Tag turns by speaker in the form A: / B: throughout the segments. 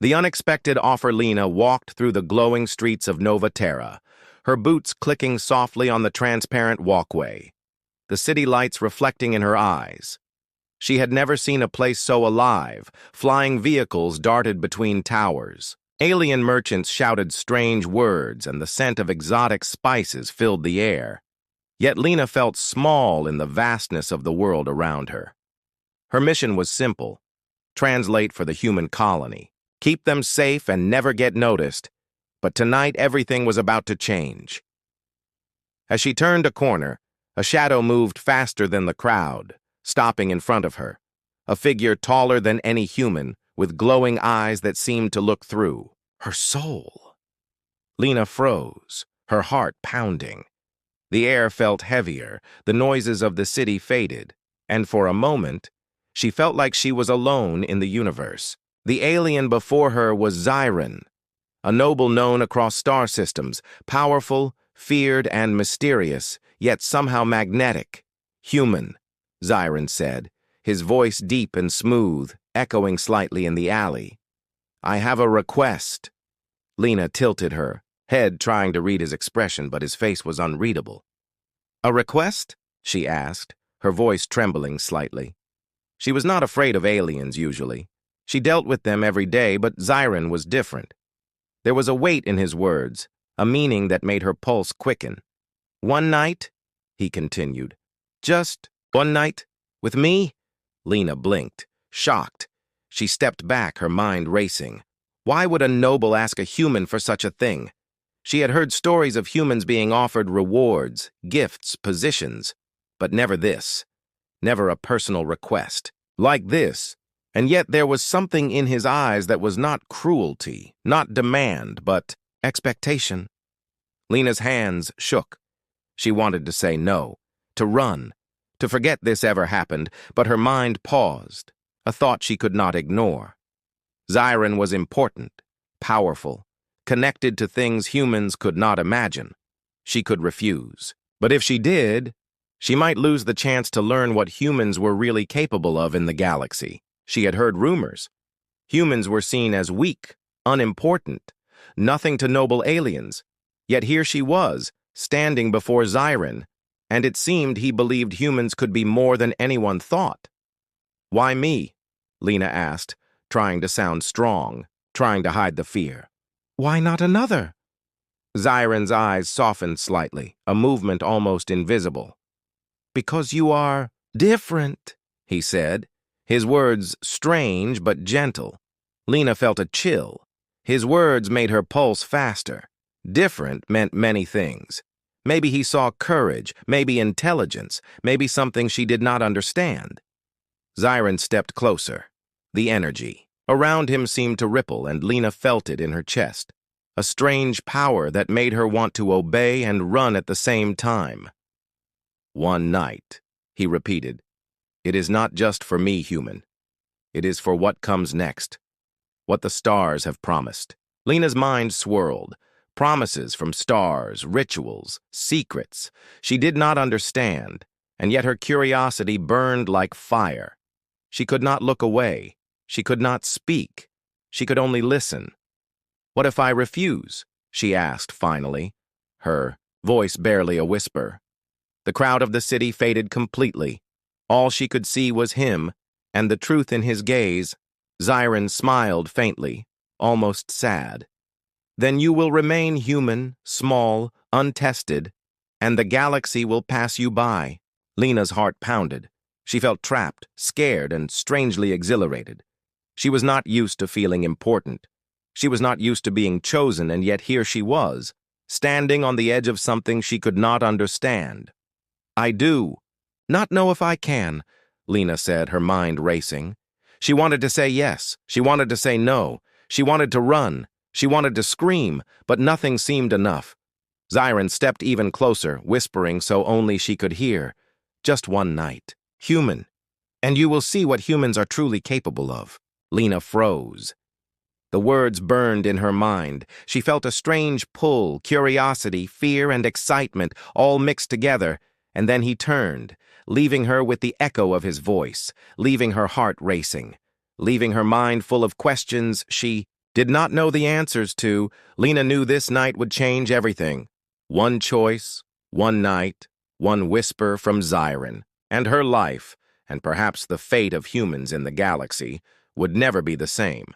A: The unexpected offer Lena walked through the glowing streets of Nova Terra, her boots clicking softly on the transparent walkway, the city lights reflecting in her eyes. She had never seen a place so alive. Flying vehicles darted between towers. Alien merchants shouted strange words, and the scent of exotic spices filled the air. Yet Lena felt small in the vastness of the world around her. Her mission was simple: translate for the human colony, keep them safe and never get noticed. But tonight everything was about to change. As she turned a corner, a shadow moved faster than the crowd, stopping in front of her, a figure taller than any human, with glowing eyes that seemed to look through her soul. Lena froze, her heart pounding. The air felt heavier, the noises of the city faded, and for a moment, she felt like she was alone in the universe. The alien before her was Zyron, a noble known across star systems, powerful, feared, and mysterious, yet somehow magnetic. Human, Zyron said, his voice deep and smooth, echoing slightly in the alley. "I have a request." Lena tilted her head, trying to read his expression, but his face was unreadable. "A request?" she asked, her voice trembling slightly. She was not afraid of aliens usually. She dealt with them every day, but Zyron was different. There was a weight in his words, a meaning that made her pulse quicken. "One night?" he continued. "Just one night? With me?" Lena blinked, shocked. She stepped back, her mind racing. Why would a noble ask a human for such a thing? She had heard stories of humans being offered rewards, gifts, positions, but never this. Never a personal request. Like this. And yet there was something in his eyes that was not cruelty, not demand, but expectation. Lena's hands shook. She wanted to say no, to run, to forget this ever happened, but her mind paused, a thought she could not ignore. Zyron was important, powerful, connected to things humans could not imagine. She could refuse. But if she did, she might lose the chance to learn what humans were really capable of in the galaxy. She had heard rumors. Humans were seen as weak, unimportant, nothing to noble aliens. Yet here she was, standing before Zyron, and it seemed he believed humans could be more than anyone thought. "Why me?" Lena asked, trying to sound strong, trying to hide the fear. "Why not another?" Zyron's eyes softened slightly, a movement almost invisible. "Because you are different," he said, his words strange but gentle. Lena felt a chill. His words made her pulse faster. Different meant many things. Maybe he saw courage, maybe intelligence, maybe something she did not understand. Zyron stepped closer. The energy around him seemed to ripple, and Lena felt it in her chest. A strange power that made her want to obey and run at the same time. "One night," he repeated. "It is not just for me, human. It is for what comes next. What the stars have promised." Lena's mind swirled. Promises from stars, rituals, secrets. She did not understand, and yet her curiosity burned like fire. She could not look away. She could not speak. She could only listen. "What if I refuse?" she asked finally, her voice barely a whisper. The crowd of the city faded completely. All she could see was him, and the truth in his gaze. Zyron smiled faintly, almost sad. "Then you will remain human, small, untested, and the galaxy will pass you by." Lena's heart pounded. She felt trapped, scared, and strangely exhilarated. She was not used to feeling important. She was not used to being chosen, and yet here she was, standing on the edge of something she could not understand. "I do not know if I can," Lena said, her mind racing. She wanted to say yes. She wanted to say no. She wanted to run. She wanted to scream, but nothing seemed enough. Zyron stepped even closer, whispering so only she could hear. "Just one night. Human. And you will see what humans are truly capable of." Lena froze. The words burned in her mind. She felt a strange pull, curiosity, fear, and excitement, all mixed together, and then he turned, leaving her with the echo of his voice, leaving her heart racing, leaving her mind full of questions she did not know the answers to, Lena knew this night would change everything. One choice, one night, one whisper from Zyron, and her life, and perhaps the fate of humans in the galaxy, would never be the same.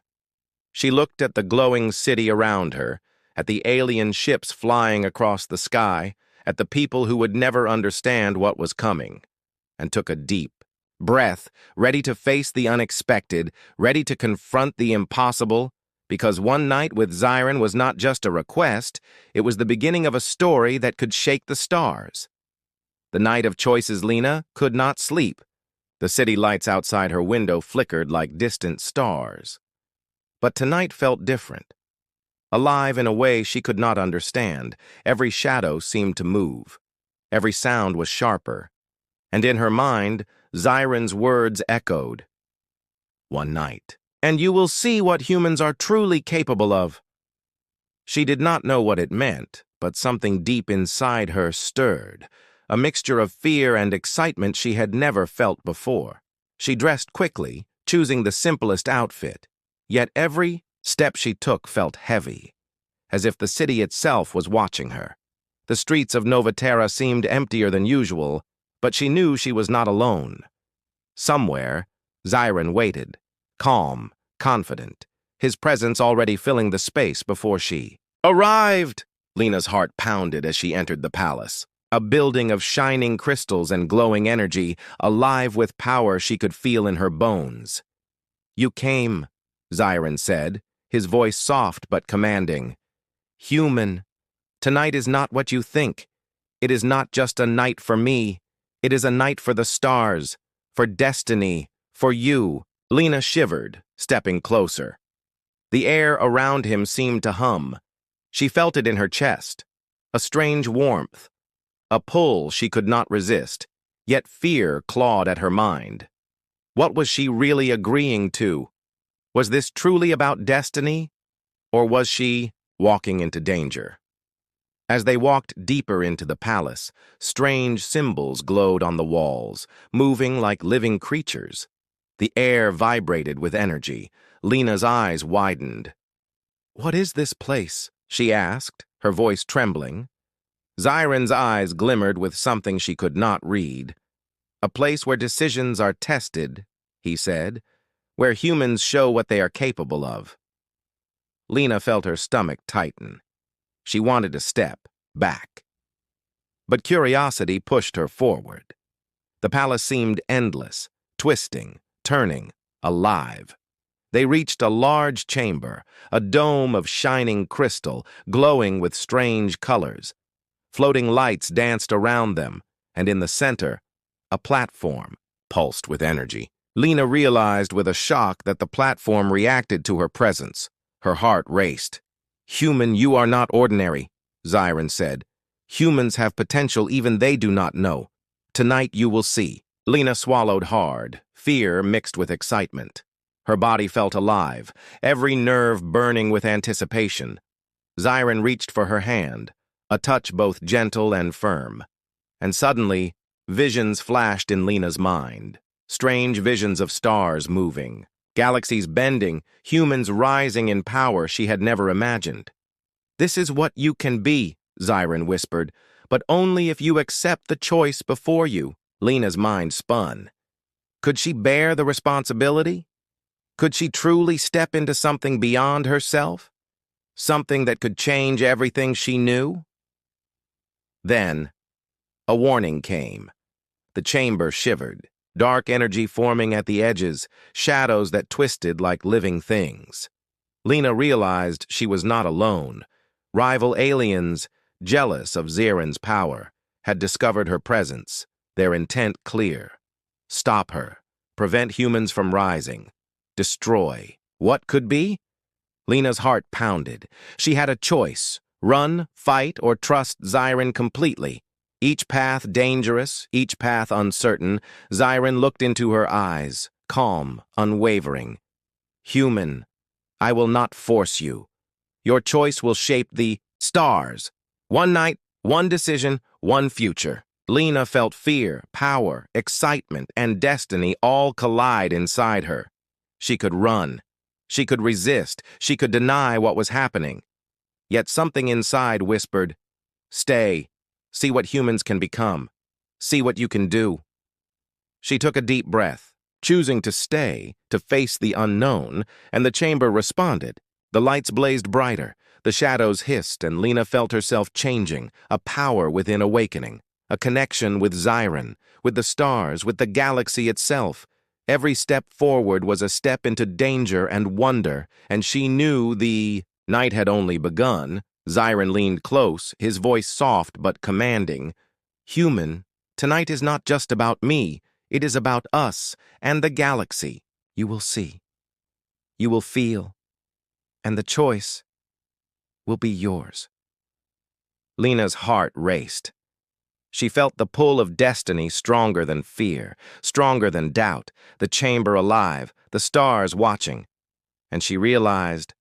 A: She looked at the glowing city around her, at the alien ships flying across the sky, at the people who would never understand what was coming, and took a deep breath, ready to face the unexpected, ready to confront the impossible, because one night with Zyron was not just a request, it was the beginning of a story that could shake the stars. The night of choices, Lena could not sleep. The city lights outside her window flickered like distant stars. But tonight felt different. Alive in a way she could not understand, every shadow seemed to move. Every sound was sharper. And in her mind, Zyron's words echoed. One night, and you will see what humans are truly capable of. She did not know what it meant, but something deep inside her stirred, a mixture of fear and excitement she had never felt before. She dressed quickly, choosing the simplest outfit, yet every step she took felt heavy, as if the city itself was watching her. The streets of Novaterra seemed emptier than usual, but she knew she was not alone. Somewhere, Zyron waited, calm, confident, his presence already filling the space before she arrived. Lena's heart pounded as she entered the palace, a building of shining crystals and glowing energy, alive with power she could feel in her bones. You came, Zyron said, his voice soft but commanding. Human, tonight is not what you think. It is not just a night for me. It is a night for the stars, for destiny, for you. Lena shivered, stepping closer. The air around him seemed to hum. She felt it in her chest, a strange warmth, a pull she could not resist, yet fear clawed at her mind. What was she really agreeing to? Was this truly about destiny, or was she walking into danger? As they walked deeper into the palace, strange symbols glowed on the walls, moving like living creatures. The air vibrated with energy. Lena's eyes widened. What is this place? She asked, her voice trembling. Zyron's eyes glimmered with something she could not read. A place where decisions are tested, he said, where humans show what they are capable of. Lena felt her stomach tighten. She wanted to step back. But curiosity pushed her forward. The palace seemed endless, twisting, turning, alive. They reached a large chamber, a dome of shining crystal, glowing with strange colors. Floating lights danced around them, and in the center, a platform pulsed with energy. Lena realized with a shock that the platform reacted to her presence. Her heart raced. Human, you are not ordinary, Zyron said. Humans have potential even they do not know. Tonight you will see. Lena swallowed hard, fear mixed with excitement. Her body felt alive, every nerve burning with anticipation. Zyron reached for her hand, a touch both gentle and firm. And suddenly, visions flashed in Lena's mind. Strange visions of stars moving, galaxies bending, humans rising in power she had never imagined. This is what you can be, Zyron whispered, but only if you accept the choice before you. Lena's mind spun. Could she bear the responsibility? Could she truly step into something beyond herself? Something that could change everything she knew? Then, a warning came. The chamber shivered, dark energy forming at the edges, shadows that twisted like living things. Lena realized she was not alone. Rival aliens, jealous of Zyron's power, had discovered her presence, their intent clear. Stop her, prevent humans from rising, destroy. What could be? Lena's heart pounded. She had a choice, run, fight, or trust Zyron completely. Each path dangerous, each path uncertain, Zyron looked into her eyes, calm, unwavering. Human, I will not force you. Your choice will shape the stars. One night, one decision, one future. Lena felt fear, power, excitement, and destiny all collide inside her. She could run. She could resist. She could deny what was happening. Yet something inside whispered, "Stay. See what humans can become. See what you can do." She took a deep breath, choosing to stay, to face the unknown, and the chamber responded. The lights blazed brighter, the shadows hissed, and Lena felt herself changing, a power within awakening, a connection with Xiren, with the stars, with the galaxy itself. Every step forward was a step into danger and wonder, and she knew the night had only begun. Xiren leaned close, his voice soft but commanding. "Human, tonight is not just about me. It is about us and the galaxy. You will see. You will feel. And the choice will be yours." Lena's heart raced. She felt the pull of destiny stronger than fear, stronger than doubt, the chamber alive, the stars watching. And she realized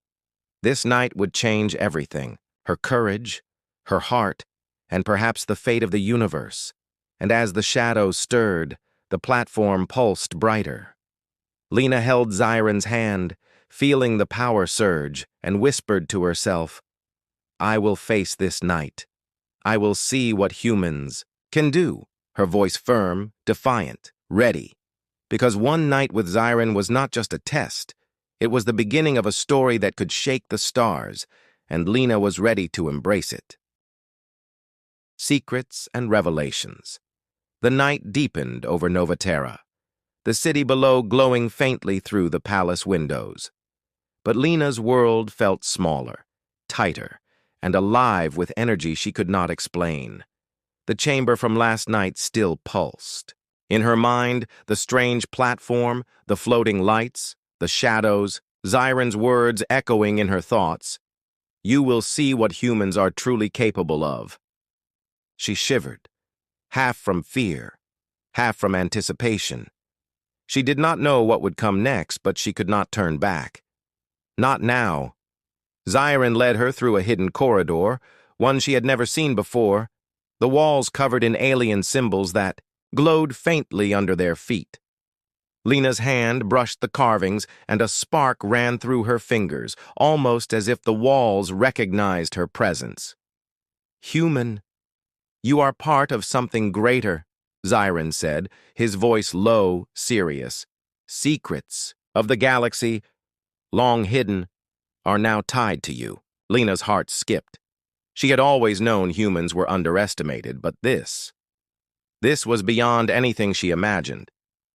A: this night would change everything, her courage, her heart, and perhaps the fate of the universe. And as the shadows stirred, the platform pulsed brighter. Lena held Xiren's hand, feeling the power surge, and whispered to herself, "I will face this night. I will see what humans can do," her voice firm, defiant, ready. Because one night with Xiren was not just a test, it was the beginning of a story that could shake the stars, and Lena was ready to embrace it. Secrets and revelations. The night deepened over Nova Terra, the city below glowing faintly through the palace windows. But Lena's world felt smaller, tighter, and alive with energy she could not explain. The chamber from last night still pulsed. In her mind, the strange platform, the floating lights, the shadows, Xiren's words echoing in her thoughts. "You will see what humans are truly capable of." She shivered, half from fear, half from anticipation. She did not know what would come next, but she could not turn back. Not now. Xiren led her through a hidden corridor, one she had never seen before, the walls covered in alien symbols that glowed faintly under their feet. Lena's hand brushed the carvings, and a spark ran through her fingers, almost as if the walls recognized her presence. "Human, you are part of something greater," Xiren said, his voice low, serious. "Secrets of the galaxy, long hidden, are now tied to you." Lena's heart skipped. She had always known humans were underestimated, but this was beyond anything she imagined.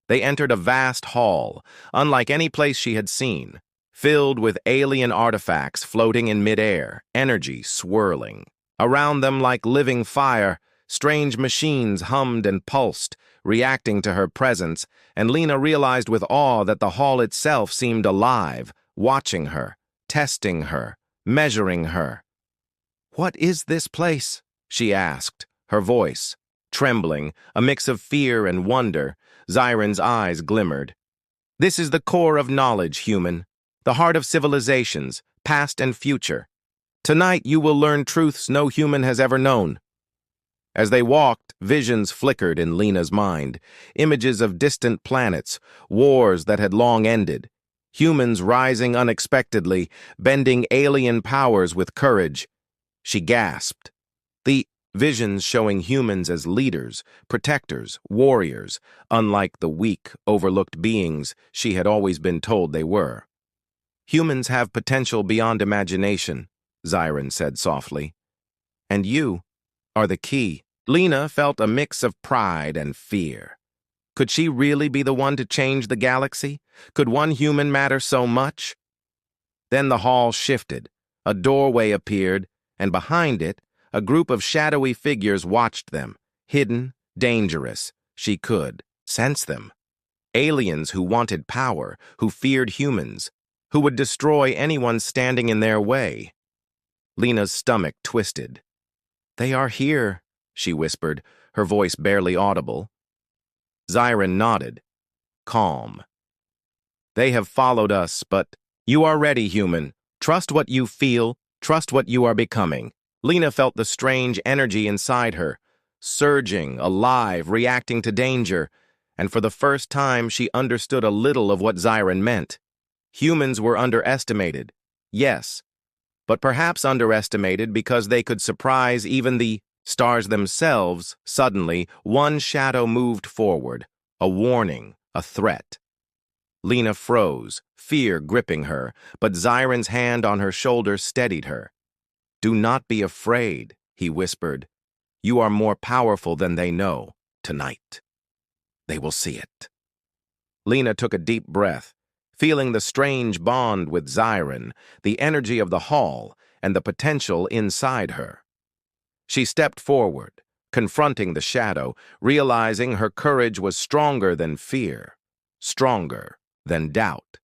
A: They entered a vast hall, unlike any place she had seen, filled with alien artifacts floating in midair, energy swirling. Around them, like living fire, strange machines hummed and pulsed, reacting to her presence, and Lena realized with awe that the hall itself seemed alive, watching her, testing her, measuring her. "What is this place?" she asked, her voice trembling, a mix of fear and wonder. Xiren's eyes glimmered. "This is the core of knowledge, human, the heart of civilizations, past and future. Tonight you will learn truths no human has ever known." As they walked, visions flickered in Lena's mind, images of distant planets, wars that had long ended, humans rising unexpectedly, bending alien powers with courage. She gasped. The visions showing humans as leaders, protectors, warriors, unlike the weak, overlooked beings she had always been told they were. "Humans have potential beyond imagination," Xiren said softly. "And you are the key." Lena felt a mix of pride and fear. Could she really be the one to change the galaxy? Could one human matter so much? Then the hall shifted. A doorway appeared, and behind it, a group of shadowy figures watched them, hidden, dangerous. She could sense them. Aliens who wanted power, who feared humans, who would destroy anyone standing in their way. Lena's stomach twisted. "They are here," she whispered, her voice barely audible. Xiren nodded, calm. "They have followed us, but you are ready, human. Trust what you feel, trust what you are becoming." Lena felt the strange energy inside her, surging, alive, reacting to danger, and for the first time she understood a little of what Xiren meant. Humans were underestimated, yes, but perhaps underestimated because they could surprise even the stars themselves. Suddenly, one shadow moved forward, a warning, a threat. Lena froze, fear gripping her, but Zyron's hand on her shoulder steadied her. "Do not be afraid," he whispered. "You are more powerful than they know. Tonight, they will see it." Lena took a deep breath, feeling the strange bond with Zyron, the energy of the hall, and the potential inside her. She stepped forward, confronting the shadow, realizing her courage was stronger than fear, stronger than doubt.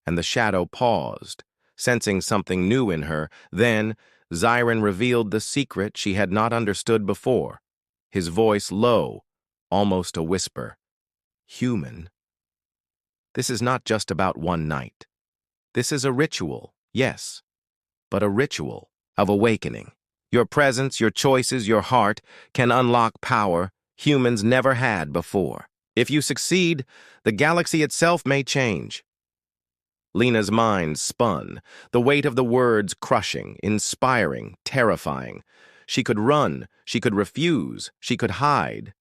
A: And the shadow paused, sensing something new in her. Then Zyron revealed the secret she had not understood before, his voice low, almost a whisper. "Human. This is not just about one night. This is a ritual, yes, but a ritual of awakening. Your presence, your choices, your heart can unlock power humans never had before. If you succeed, the galaxy itself may change." Lena's mind spun, the weight of the words crushing, inspiring, terrifying. She could run, she could refuse, she could hide,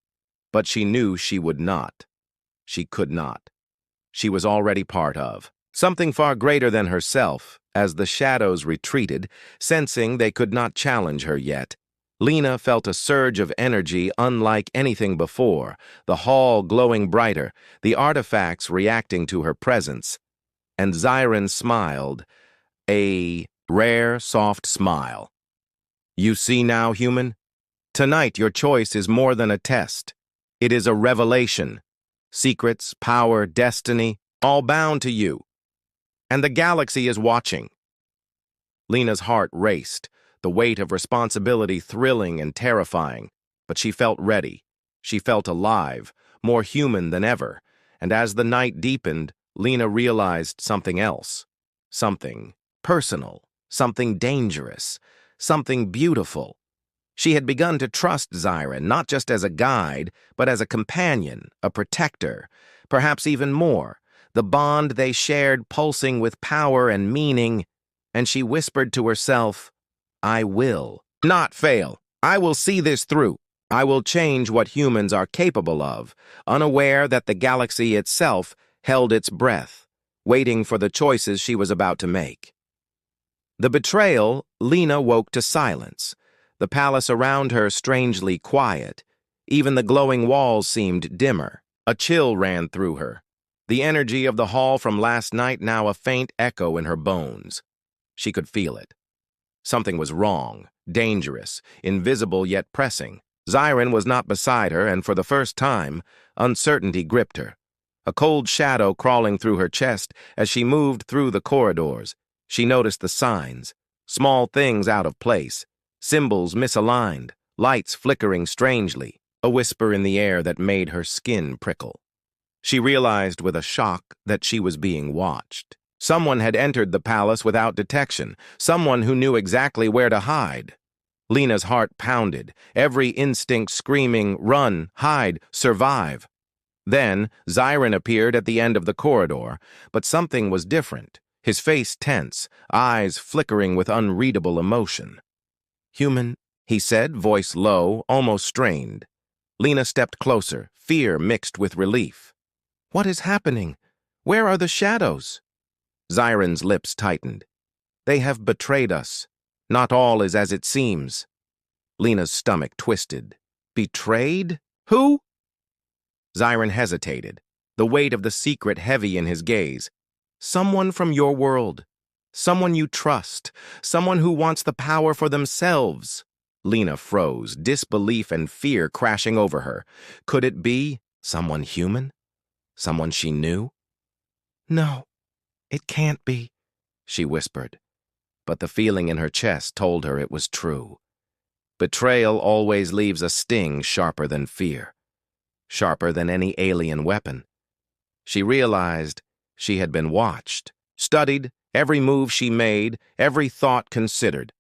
A: but she knew she would not. She could not. She was already part of something far greater than herself. As the shadows retreated, sensing they could not challenge her yet, Lena felt a surge of energy unlike anything before, the hall glowing brighter, the artifacts reacting to her presence. And Zyron smiled, a rare, soft smile. "You see now, human? Tonight your choice is more than a test. It is a revelation. Secrets, power, destiny, all bound to you. And the galaxy is watching." Lena's heart raced, the weight of responsibility thrilling and terrifying, but she felt ready. She felt alive, more human than ever, and as the night deepened, Lena realized something else. Something personal, something dangerous, something beautiful. She had begun to trust Zyron, not just as a guide, but as a companion, a protector, perhaps even more. The bond they shared pulsing with power and meaning, and she whispered to herself, "I will not fail. I will see this through. I will change what humans are capable of," unaware that the galaxy itself held its breath, waiting for the choices she was about to make. The betrayal, Lena woke to silence. The palace around her strangely quiet. Even the glowing walls seemed dimmer. A chill ran through her. The energy of the hall from last night now a faint echo in her bones. She could feel it. Something was wrong, dangerous, invisible yet pressing. Zyron was not beside her, and for the first time, uncertainty gripped her. A cold shadow crawling through her chest as she moved through the corridors. She noticed the signs, small things out of place, symbols misaligned, lights flickering strangely, a whisper in the air that made her skin prickle. She realized with a shock that she was being watched. Someone had entered the palace without detection, someone who knew exactly where to hide. Lena's heart pounded, every instinct screaming, "Run, hide, survive." Then Zyron appeared at the end of the corridor, but something was different, his face tense, eyes flickering with unreadable emotion. "Human," he said, voice low, almost strained. Lena stepped closer, fear mixed with relief. "What is happening? Where are the shadows?" Zyron's lips tightened. "They have betrayed us. Not all is as it seems." Lena's stomach twisted. "Betrayed? Who?" Zyron hesitated, the weight of the secret heavy in his gaze. "Someone from your world. Someone you trust. Someone who wants the power for themselves." Lena froze, disbelief and fear crashing over her. Could it be someone human? Someone she knew? "No, it can't be," she whispered. But the feeling in her chest told her it was true. Betrayal always leaves a sting sharper than fear, sharper than any alien weapon. She realized she had been watched, studied, every move she made, every thought considered.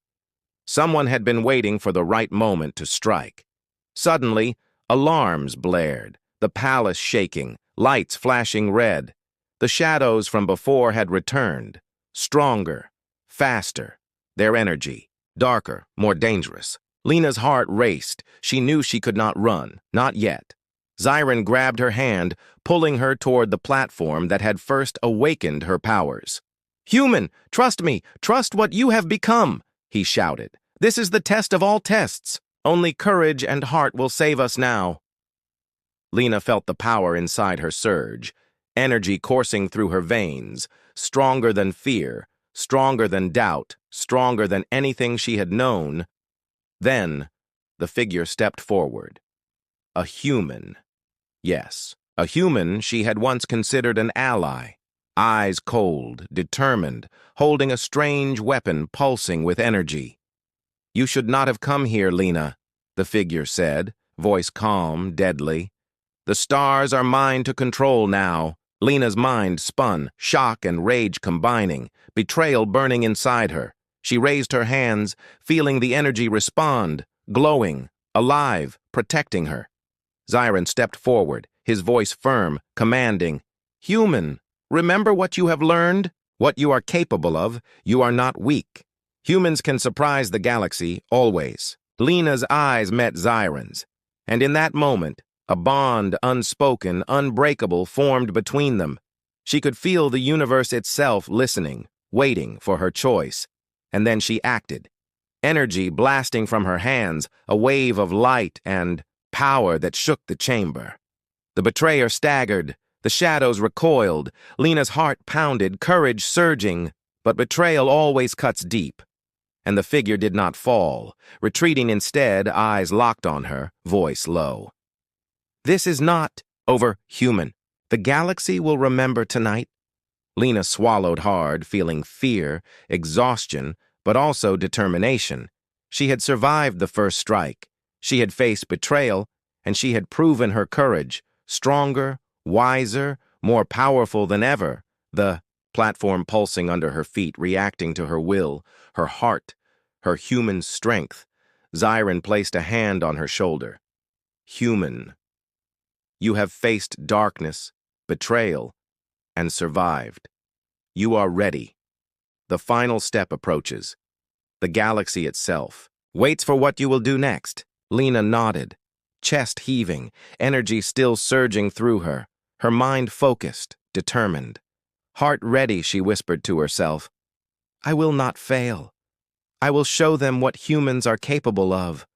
A: Someone had been waiting for the right moment to strike. Suddenly, alarms blared, the palace shaking, lights flashing red. The shadows from before had returned, stronger, faster, their energy, darker, more dangerous. Lena's heart raced. She knew she could not run, not yet. Zyron grabbed her hand, pulling her toward the platform that had first awakened her powers. "Human, trust me, trust what you have become," he shouted. "This is the test of all tests. Only courage and heart will save us now." Lena felt the power inside her surge, energy coursing through her veins, stronger than fear, stronger than doubt, stronger than anything she had known. Then, the figure stepped forward. A human. Yes, a human she had once considered an ally. Eyes cold, determined, holding a strange weapon pulsing with energy. "You should not have come here, Lena," the figure said, voice calm, deadly. "The stars are mine to control now." Lena's mind spun, shock and rage combining, betrayal burning inside her. She raised her hands, feeling the energy respond, glowing, alive, protecting her. Zyron stepped forward, his voice firm, commanding. "Human, remember what you have learned, what you are capable of. You are not weak. Humans can surprise the galaxy, always." Lena's eyes met Zyron's, and in that moment, a bond unspoken, unbreakable formed between them. She could feel the universe itself listening, waiting for her choice. And then she acted. Energy blasting from her hands, a wave of light and power that shook the chamber. The betrayer staggered, the shadows recoiled, Lena's heart pounded, courage surging, but betrayal always cuts deep. And the figure did not fall, retreating instead, eyes locked on her, voice low. "This is not over, human. The galaxy will remember tonight." Lena swallowed hard, feeling fear, exhaustion, but also determination. She had survived the first strike. She had faced betrayal, and she had proven her courage, stronger, wiser, more powerful than ever. The platform pulsing under her feet, reacting to her will, her heart, her human strength. Zyron placed a hand on her shoulder. "Human. You have faced darkness, betrayal, and survived. You are ready. The final step approaches. The galaxy itself waits for what you will do next." Lena nodded, chest heaving, energy still surging through her, her mind focused, determined. Heart ready, she whispered to herself. "I will not fail. I will show them what humans are capable of.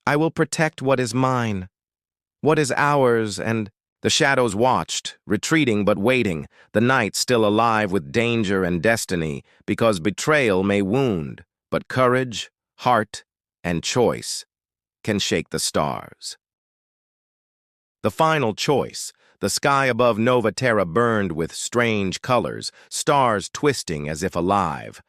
A: I will protect what is mine, what is ours." And the shadows watched, retreating but waiting, the night still alive with danger and destiny, because betrayal may wound, but courage, heart, and choice can shake the stars. The final choice. The sky above Nova Terra burned with strange colors, stars twisting as if alive.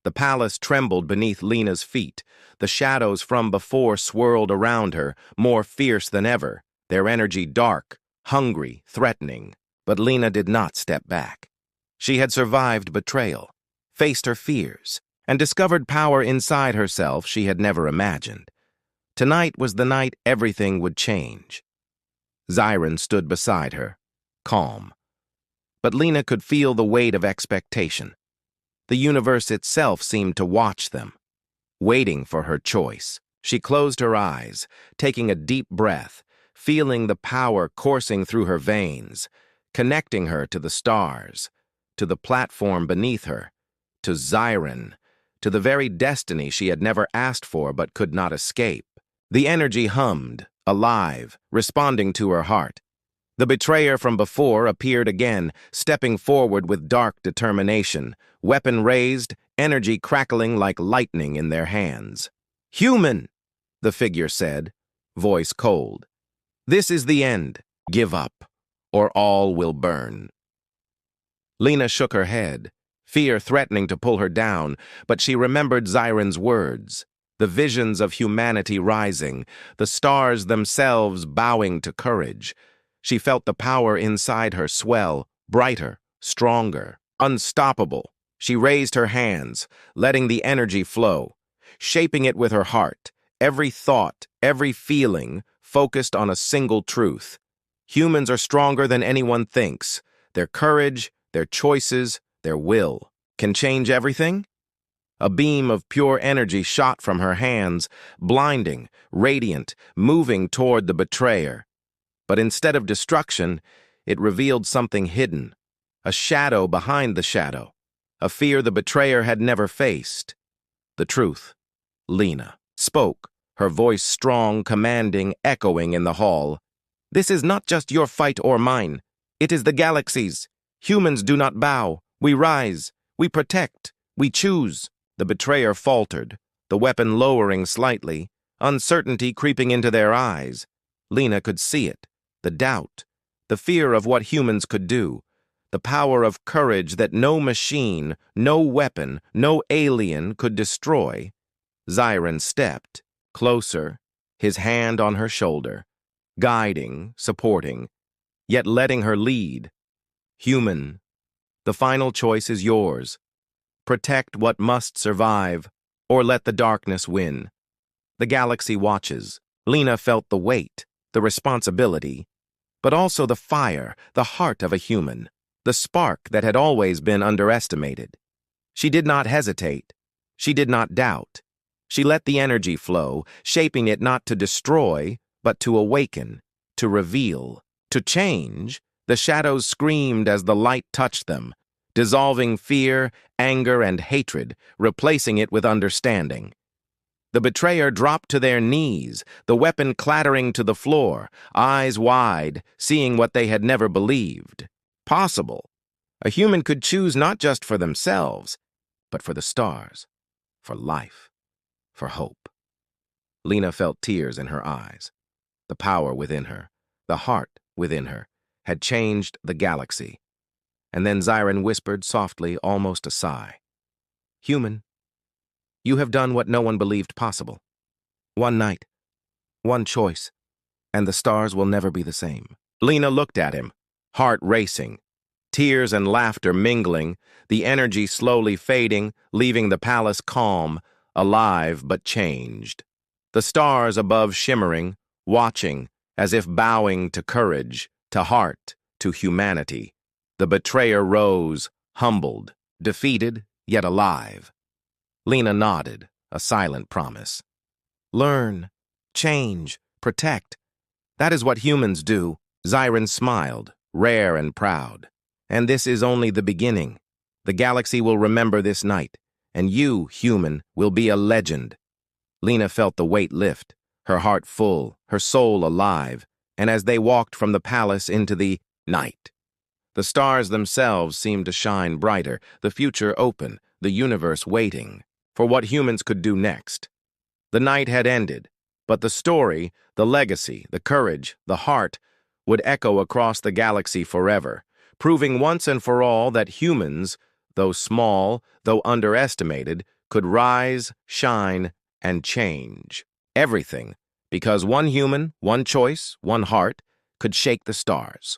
A: The palace trembled beneath Lena's feet. The shadows from before swirled around her, more fierce than ever, their energy dark, hungry, threatening. But Lena did not step back. She had survived betrayal, faced her fears, and discovered power inside herself she had never imagined. Tonight was the night everything would change. Zyron stood beside her, calm. But Lena could feel the weight of expectation. The universe itself seemed to watch them, waiting for her choice. She closed her eyes, taking a deep breath, feeling the power coursing through her veins, connecting her to the stars, to the platform beneath her, to Zyron, to the very destiny she had never asked for but could not escape. The energy hummed, alive, responding to her heart. The betrayer from before appeared again, stepping forward with dark determination, weapon raised, energy crackling like lightning in their hands. "Human," the figure said, voice cold. "This is the end. Give up, or all will burn." Lena shook her head, fear threatening to pull her down, but she remembered Zyron's words, the visions of humanity rising, the stars themselves bowing to courage. She felt the power inside her swell, brighter, stronger, unstoppable. She raised her hands, letting the energy flow, shaping it with her heart, every thought, every feeling, focused on a single truth. Humans are stronger than anyone thinks. Their courage, their choices, their will, can change everything? A beam of pure energy shot from her hands, blinding, radiant, moving toward the betrayer. But instead of destruction, it revealed something hidden, a shadow behind the shadow, a fear the betrayer had never faced. The truth. Lena spoke, her voice strong, commanding, echoing in the hall. "This is not just your fight or mine. It is the galaxy's. Humans do not bow. We rise. We protect. We choose." The betrayer faltered, the weapon lowering slightly, uncertainty creeping into their eyes. Lena could see it, the doubt, the fear of what humans could do, the power of courage that no machine, no weapon, no alien could destroy. Zyron stepped, closer, his hand on her shoulder, guiding, supporting, yet letting her lead. "Human, the final choice is yours. Protect what must survive, or let the darkness win." The galaxy watches. Lena felt the weight, the responsibility, but also the fire, the heart of a human, the spark that had always been underestimated. She did not hesitate. She did not doubt. She let the energy flow, shaping it not to destroy, but to awaken, to reveal, to change. The shadows screamed as the light touched them, dissolving fear, anger, and hatred, replacing it with understanding. The betrayer dropped to their knees, the weapon clattering to the floor, eyes wide, seeing what they had never believed possible. A human could choose not just for themselves, but for the stars, for life, for hope. Lena felt tears in her eyes. The power within her, the heart within her, had changed the galaxy. And then Zyron whispered softly, almost a sigh. "Human, you have done what no one believed possible. One night, one choice, and the stars will never be the same." Lena looked at him, heart racing, tears and laughter mingling, the energy slowly fading, leaving the palace calm, alive but changed. The stars above shimmering, watching, as if bowing to courage, to heart, to humanity. The betrayer rose, humbled, defeated, yet alive. Lena nodded, a silent promise. "Learn, change, protect. That is what humans do." Zyron smiled, rare and proud. "And this is only the beginning. The galaxy will remember this night, and you, human, will be a legend." Lena felt the weight lift, her heart full, her soul alive, and as they walked from the palace into the night, the stars themselves seemed to shine brighter, the future open, the universe waiting for what humans could do next. The night had ended, but the story, the legacy, the courage, the heart, would echo across the galaxy forever, proving once and for all that humans, though small, though underestimated, could rise, shine, and change everything, because one human, one choice, one heart, could shake the stars.